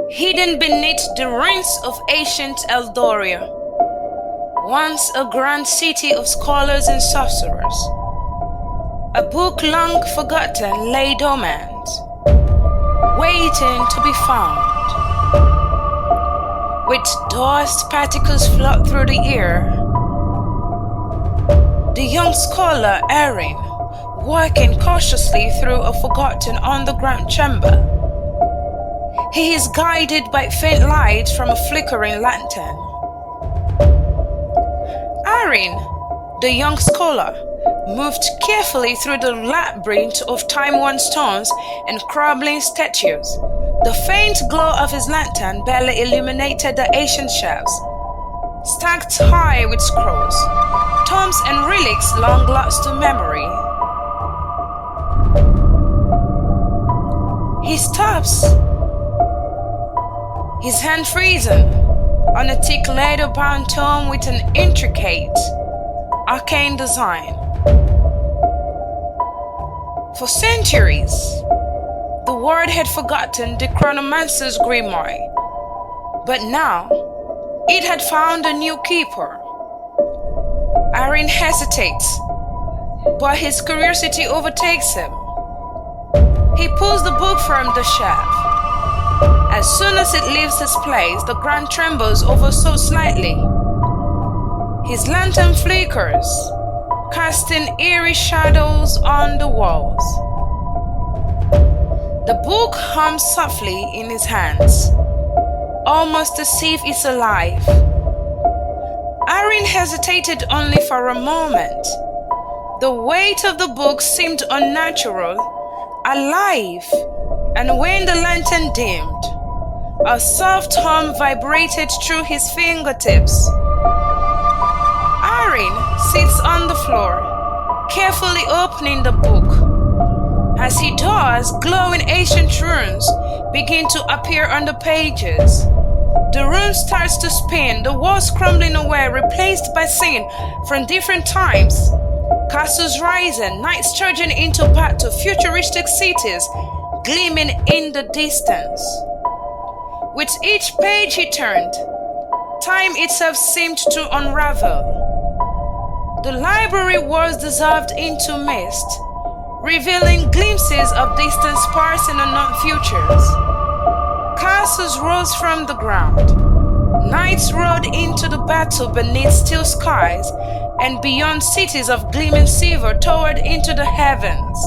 Hidden beneath the ruins of ancient Eldoria, once a grand city of scholars and sorcerers, a book long forgotten lay dormant, waiting to be found. With dust particles float through the air, the young scholar Arin, walking cautiously through a forgotten underground chamber. He is guided by faint light from a flickering lantern. Arin, the young scholar, moved carefully through the labyrinth of time-worn stones and crumbling statues. The faint glow of his lantern barely illuminated the ancient shelves, stacked high with scrolls, tomes and relics long lost to memory. He stops, his hand freezing, on a thick leather-bound tome with an intricate, arcane design. For centuries, the world had forgotten the chronomancer's grimoire, but now it had found a new keeper. Arin hesitates, but his curiosity overtakes him. He pulls the book from the shelf. As soon as it leaves its place, the ground trembles ever so slightly. His lantern flickers, casting eerie shadows on the walls. The book hums softly in his hands, almost as if it's alive. Arin hesitated only for a moment. The weight of the book seemed unnatural, alive, and when the lantern dimmed, a soft hum vibrated through his fingertips. Arin sits on the floor, carefully opening the book. As he does, glowing ancient runes begin to appear on the pages. The room starts to spin, the walls crumbling away, replaced by scenes from different times. Castles rising, knights charging into battle, futuristic cities gleaming in the distance. With each page he turned, time itself seemed to unravel. The library was dissolved into mist, revealing glimpses of distant stars and unknown futures. Castles rose from the ground. Knights rode into the battle beneath still skies, and beyond cities of gleaming silver towered into the heavens.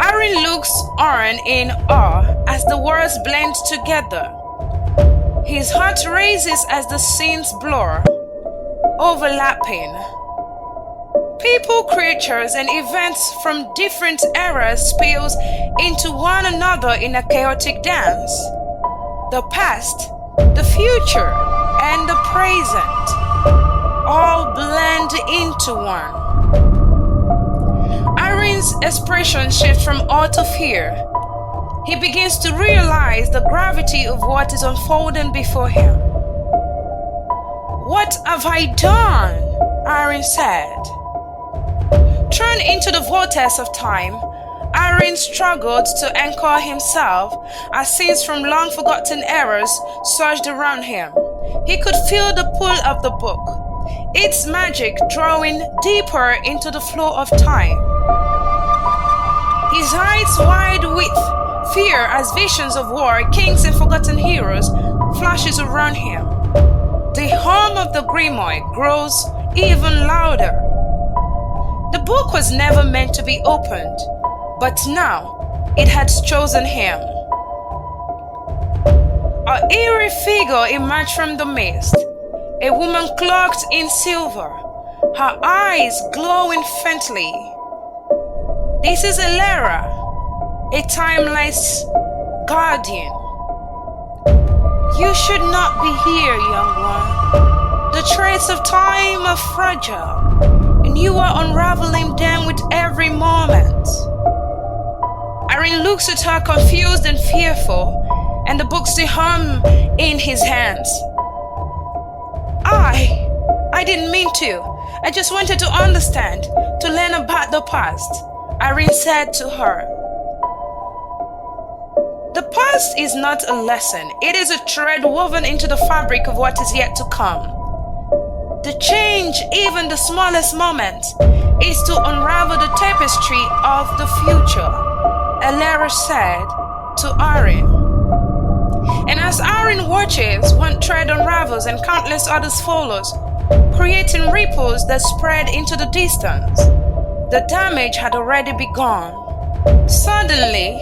Arin looks on in awe as the worlds blend together. His heart races as the scenes blur, overlapping. People, creatures, and events from different eras spills into one another in a chaotic dance. The past, the future, and the present all blend into one. Arin's expression shifts from awe to fear. He begins to realize the gravity of what is unfolding before him. "What have I done?" Arin said. Thrown into the vortex of time, Arin struggled to anchor himself as scenes from long-forgotten eras surged around him. He could feel the pull of the book, its magic drawing deeper into the flow of time. His eyes wide with fear as visions of war, kings and forgotten heroes flashes around him. The hum of the grimoire grows even louder. The book was never meant to be opened, but now it had chosen him. An eerie figure emerged from the mist, a woman cloaked in silver, her eyes glowing faintly. This is Elara, a timeless guardian. "You should not be here, young one. The threads of time are fragile, and you are unraveling them with every moment." Arin looks at her confused and fearful, and the book still hum in his hands. I didn't mean to. I just wanted to understand, to learn about the past," Arin said to her. The past is not a lesson, it is a thread woven into the fabric of what is yet to come. To change even the smallest moment is to unravel the tapestry of the future, Elara said to Arin. And as Arin watches, one thread unravels and countless others follows, creating ripples that spread into the distance. The damage had already begun. Suddenly,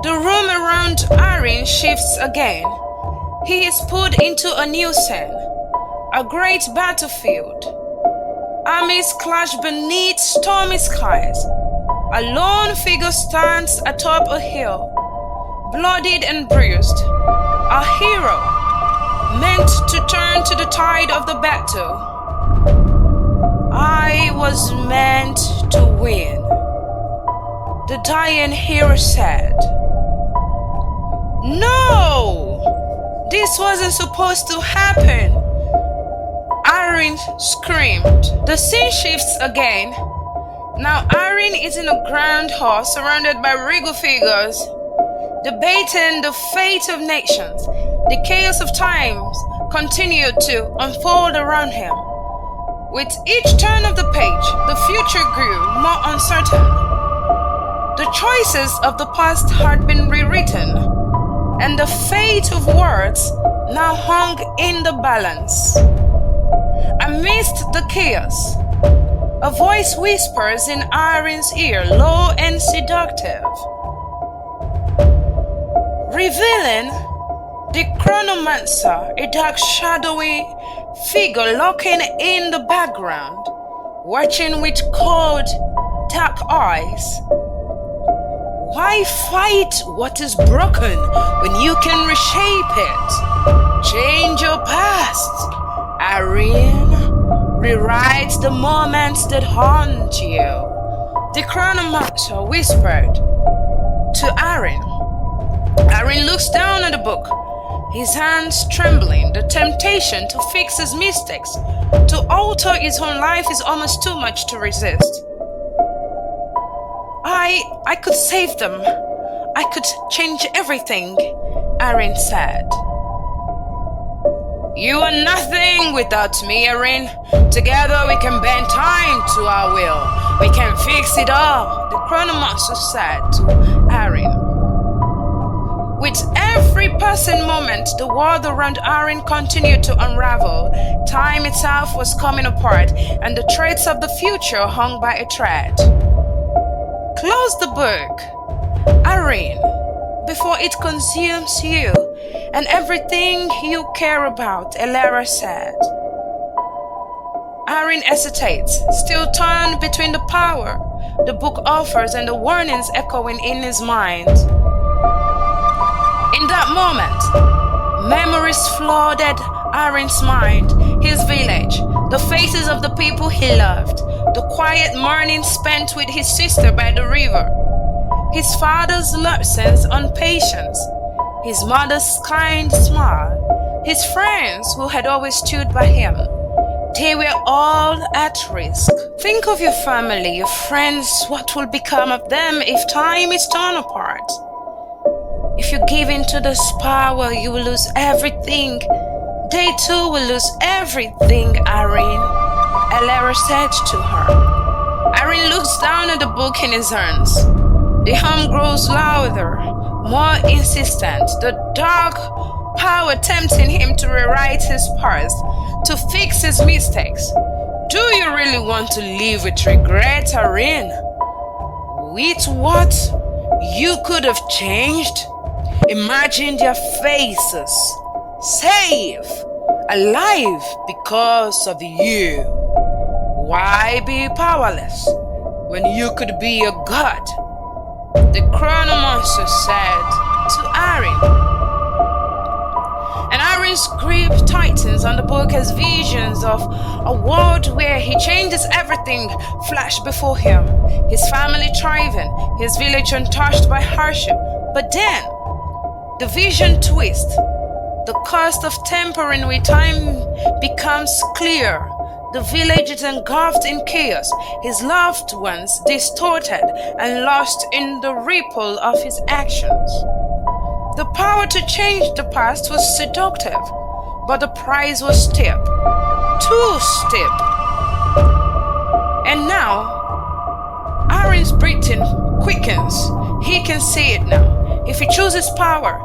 the room around Arin shifts again. He is put into a new scene, a great battlefield. Armies clash beneath stormy skies. A lone figure stands atop a hill, bloodied and bruised. A hero, meant to turn to the tide of the battle. I was meant to win, the dying hero said. No! This wasn't supposed to happen! Arin screamed. The scene shifts again. Now Arin is in a grand hall surrounded by regal figures, debating the fate of nations. The chaos of times continued to unfold around him. With each turn of the page, the future grew more uncertain. The choices of the past had been rewritten, and the fate of words now hung in the balance. Amidst the chaos, a voice whispers in Arin's ear, low and seductive, revealing the chronomancer, a dark shadowy figure lurking in the background, watching with cold, dark eyes. Why fight what is broken when you can reshape it? Change your past, Arin. Rewrite the moments that haunt you. The chronomancer whispered to Arin. Arin looks down at the book, his hands trembling. The temptation to fix his mistakes, to alter his own life is almost too much to resist. I could save them. I could change everything, Arin said. You are nothing without me, Arin. Together we can bend time to our will. We can fix it all, the chronomancer said to Arin. With every passing moment, the world around Arin continued to unravel. Time itself was coming apart, and the threads of the future hung by a thread. Close the book, Arin, before it consumes you and everything you care about, Elara said. Arin hesitates, still torn between the power the book offers and the warnings echoing in his mind. In that moment, memories flooded Arin's mind, his village, the faces of the people he loved, the quiet morning spent with his sister by the river, his father's lessons on patience, his mother's kind smile, his friends who had always stood by him. They were all at risk. Think of your family, your friends, what will become of them if time is torn apart? If you give in to this power, you will lose everything. They too will lose everything, Arin, Elara said to her. Arin looks down at the book in his hands. The hum grows louder, more insistent, the dark power tempting him to rewrite his past, to fix his mistakes. Do you really want to live with regret, Arin? With what you could have changed? Imagine their faces, safe, alive because of you. Why be powerless when you could be a god? The chronomancer said to Arin. And Arin's grip tightens on the book as visions of a world where he changes everything flash before him. His family thriving, his village untouched by hardship. But then, the vision twists. The cost of tampering with time becomes clear. The village is engulfed in chaos, his loved ones distorted and lost in the ripple of his actions. The power to change the past was seductive, but the price was steep. Too steep. And now, Arin's breathing quickens. He can see it now. If he chooses power,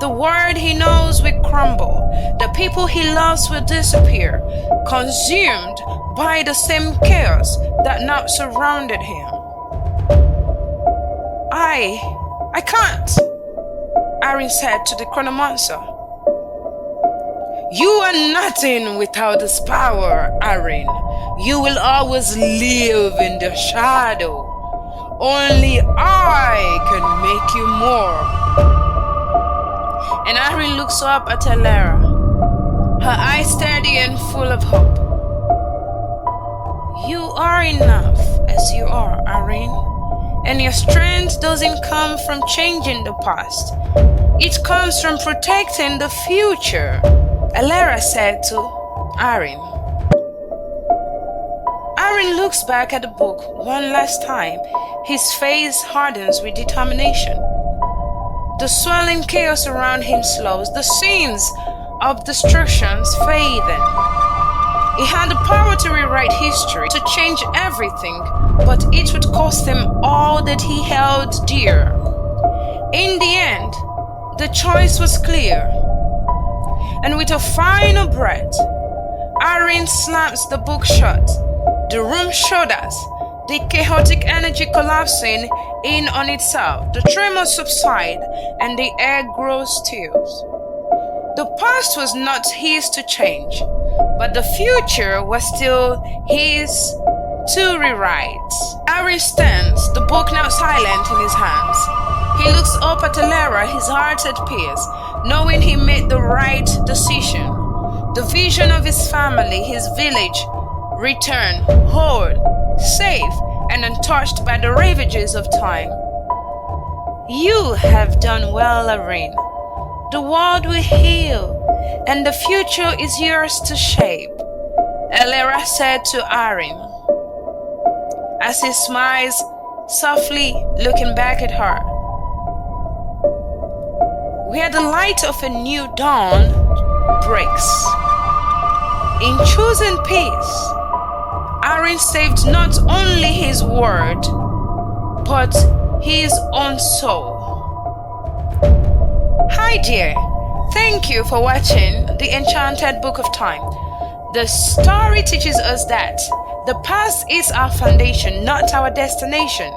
the world he knows will crumble. The people he loves will disappear, consumed by the same chaos that now surrounded him. I can't, Arin said to the chronomancer. You are nothing without this power, Arin. You will always live in the shadow. Only I can make you more. And Arin looks up at Elara, her eyes steady and full of hope. You are enough as you are, Arin. And your strength doesn't come from changing the past. It comes from protecting the future, Elara said to Arin. Arin looks back at the book one last time. His face hardens with determination. The swirling chaos around him slows, the scenes of destructions fading. He had the power to rewrite history, to change everything, but it would cost him all that he held dear. In the end, the choice was clear. And with a final breath, Arin slams the book shut. The room shudders, the chaotic energy collapsing in on itself. The tremors subside, and the air grows still. The past was not his to change, but the future was still his to rewrite. Arin stands, the book now silent in his hands. He looks up at Elara, his heart at peace, knowing he made the right decision. The vision of his family, his village, returned whole, safe, and untouched by the ravages of time. You have done well, Arin. The world will heal, and the future is yours to shape, Elara said to Arin, as he smiles softly, looking back at her. Where the light of a new dawn breaks. In choosing peace, Arin saved not only his word, but his own soul. Hi dear, thank you for watching the Enchanted Book of Time. The story teaches us that the past is our foundation, not our destination.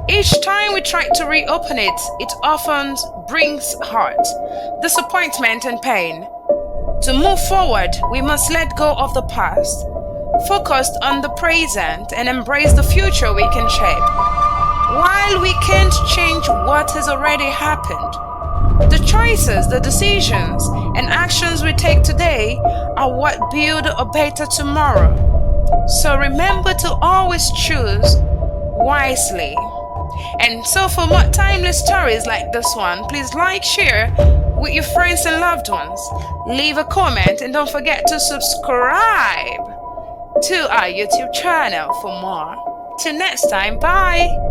Each time we try to reopen it, it often brings hurt, disappointment, and pain. To move forward, we must let go of the past, focus on the present, and embrace the future we can shape. While we can't change what has already happened, the choices, the decisions, and actions we take today are what build a better tomorrow. So remember to always choose wisely. And so for more timeless stories like this one, please like, share with your friends and loved ones. Leave a comment and don't forget to subscribe to our YouTube channel for more. Till next time, bye!